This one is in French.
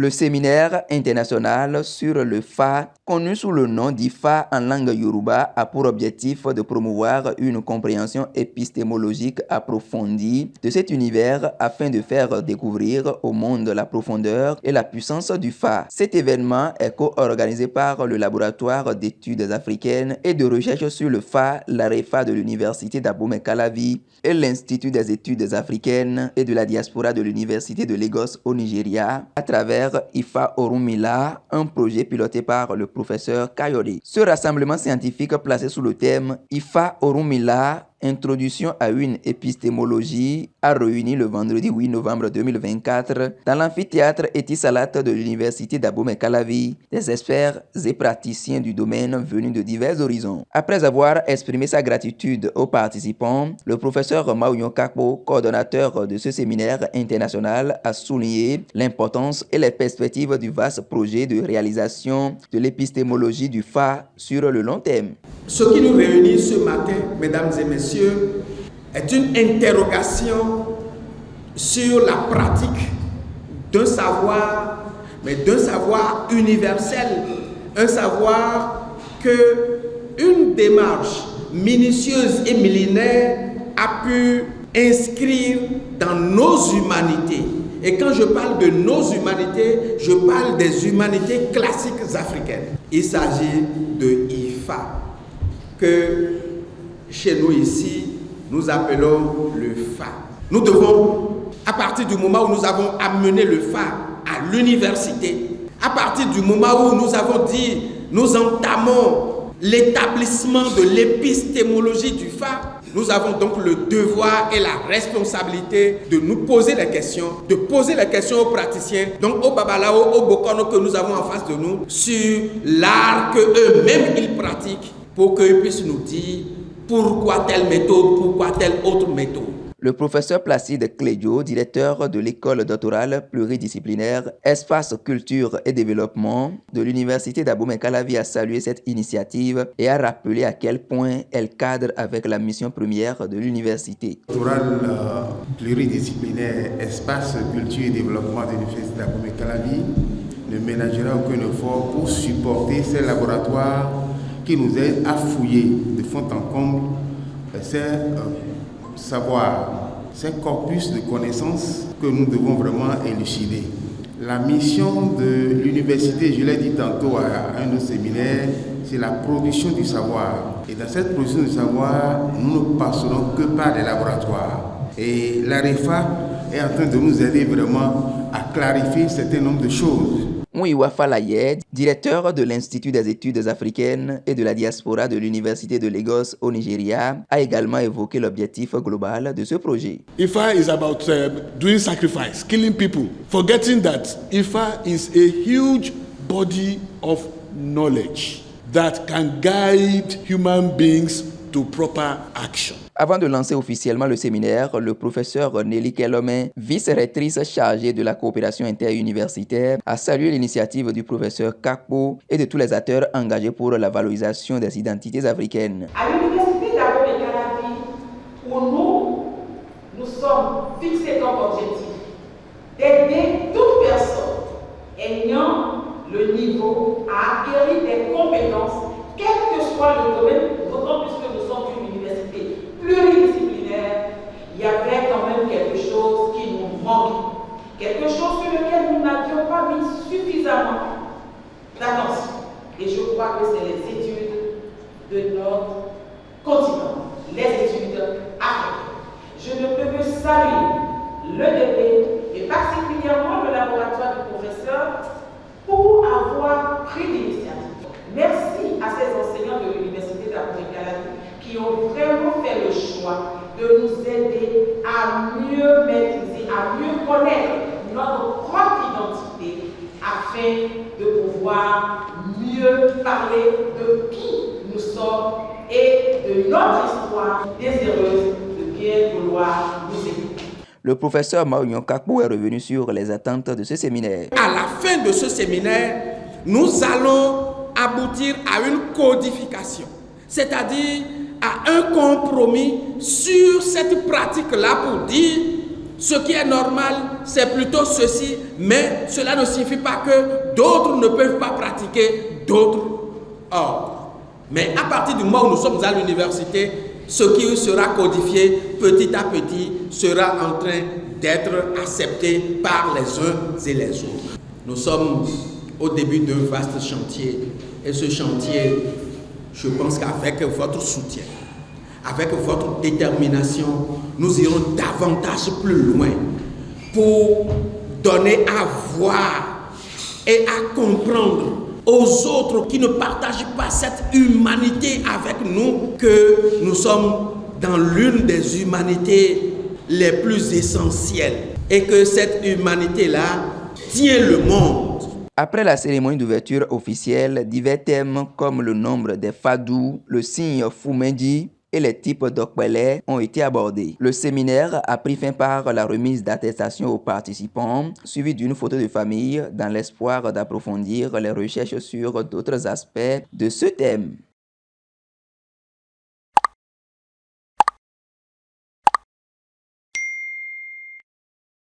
Le séminaire international sur le Fa, connu sous le nom d'IFA en langue yoruba, a pour objectif de promouvoir une compréhension épistémologique approfondie de cet univers afin de faire découvrir au monde la profondeur et la puissance du Fa. Cet événement est co-organisé par le laboratoire d'études africaines et de recherche sur le Fa, l'AREFA de l'université d'Abomey-Calavi et l'Institut des études africaines et de la diaspora de l'université de Lagos au Nigeria à travers IFA Orunmila, un projet piloté par le professeur Kayode. Ce rassemblement scientifique placé sous le thème IFA Orunmila, Introduction à une épistémologie, a réuni le vendredi 8 novembre 2024 dans l'amphithéâtre Etisalat de l'université d'Abomey-Calavi des experts et praticiens du domaine venus de divers horizons. Après avoir exprimé sa gratitude aux participants, le professeur Maounion Kakpo, coordonnateur de ce séminaire international, a souligné l'importance et les perspectives du vaste projet de réalisation de l'épistémologie du Fa sur le long terme. Ce qui nous réunit ce matin, mesdames et messieurs, est une interrogation sur la pratique d'un savoir, mais d'un savoir universel, un savoir que une démarche minutieuse et millénaire a pu inscrire dans nos humanités. Et quand je parle de nos humanités, je parle des humanités classiques africaines. Il s'agit de IFA, que chez nous ici, nous appelons le Fa. Nous devons, à partir du moment où nous avons amené le Fa à l'université, à partir du moment où nous avons dit, nous entamons l'établissement de l'épistémologie du Fa, nous avons donc le devoir et la responsabilité de nous poser des questions, de poser les questions aux praticiens, donc aux Babalao, aux Bokono que nous avons en face de nous, sur l'art qu'eux-mêmes ils pratiquent, pour qu'ils puissent nous dire pourquoi telle méthode, pourquoi telle autre méthode. Le professeur Placide Clédio, directeur de l'école doctorale pluridisciplinaire Espace Culture et Développement de l'université d'Abomey-Calavi, a salué cette initiative et a rappelé à quel point elle cadre avec la mission première de l'université. Doctoral pluridisciplinaire Espace Culture et Développement de l'université d'Abomey-Calavi ne ménagera aucun effort pour supporter ces laboratoires qui nous aident à fouiller de fond en comble ces savoirs, ces corpus de connaissances que nous devons vraiment élucider. La mission de l'université, je l'ai dit tantôt à un de nos séminaires, c'est la production du savoir. Et dans cette production du savoir, nous ne passerons que par les laboratoires. Et l'AREFA est en train de nous aider vraiment à clarifier un certain nombre de choses. Mouiwa Falaye, directeur de l'Institut des études africaines et de la diaspora de l'université de Lagos au Nigeria, a également évoqué l'objectif global de ce projet. IFA is about doing sacrifice, killing people, forgetting that IFA is a huge body of knowledge that can guide human beings to proper action. Avant de lancer officiellement le séminaire, le professeur Nelly Kelome, vice-rectrice chargée de la coopération interuniversitaire, a salué l'initiative du professeur Kakpo et de tous les acteurs engagés pour la valorisation des identités africaines. À l'université d'Abomey-Calavi, où nous sommes fixés comme objectif d'aider toute personne ayant le niveau à acquérir des compétences, quel que soit le domaine, d'autant plus que nous sommes une université pluridisciplinaire, il y avait quand même quelque chose qui nous manque, quelque chose sur lequel nous n'avions pas mis suffisamment d'attention. Et je crois que c'est les études de notre continent, les études africaines. Je ne peux que saluer le DP et particulièrement le laboratoire du professeur pour avoir pris l'initiative. Merci à ces enseignants de l'université d'Abomey-Calavi qui ont vraiment fait le choix de nous aider à mieux maîtriser, à mieux connaître notre propre identité afin de pouvoir mieux parler de qui nous sommes et de notre histoire désireuse de bien vouloir nous écouter. Le professeur Maounion Kakpo est revenu sur les attentes de ce séminaire. À la fin de ce séminaire, nous allons aboutir à une codification, c'est-à-dire à un compromis sur cette pratique-là pour dire Ce qui est normal, c'est plutôt ceci, mais cela ne signifie pas que d'autres ne peuvent pas pratiquer d'autres ordres. Mais à partir du moment où nous sommes à l'université, ce qui sera codifié petit à petit sera en train d'être accepté par les uns et les autres. Nous sommes au début d'un vaste chantier et ce chantier, je pense qu'avec votre soutien, avec votre détermination, nous irons davantage plus loin pour donner à voir et à comprendre aux autres qui ne partagent pas cette humanité avec nous que nous sommes dans l'une des humanités les plus essentielles et que cette humanité-là tient le monde. Après la cérémonie d'ouverture officielle, divers thèmes comme le nombre des fadous, le signe Fumendi et les types d'okpele ont été abordés. Le séminaire a pris fin par la remise d'attestations aux participants, suivi d'une photo de famille dans l'espoir d'approfondir les recherches sur d'autres aspects de ce thème.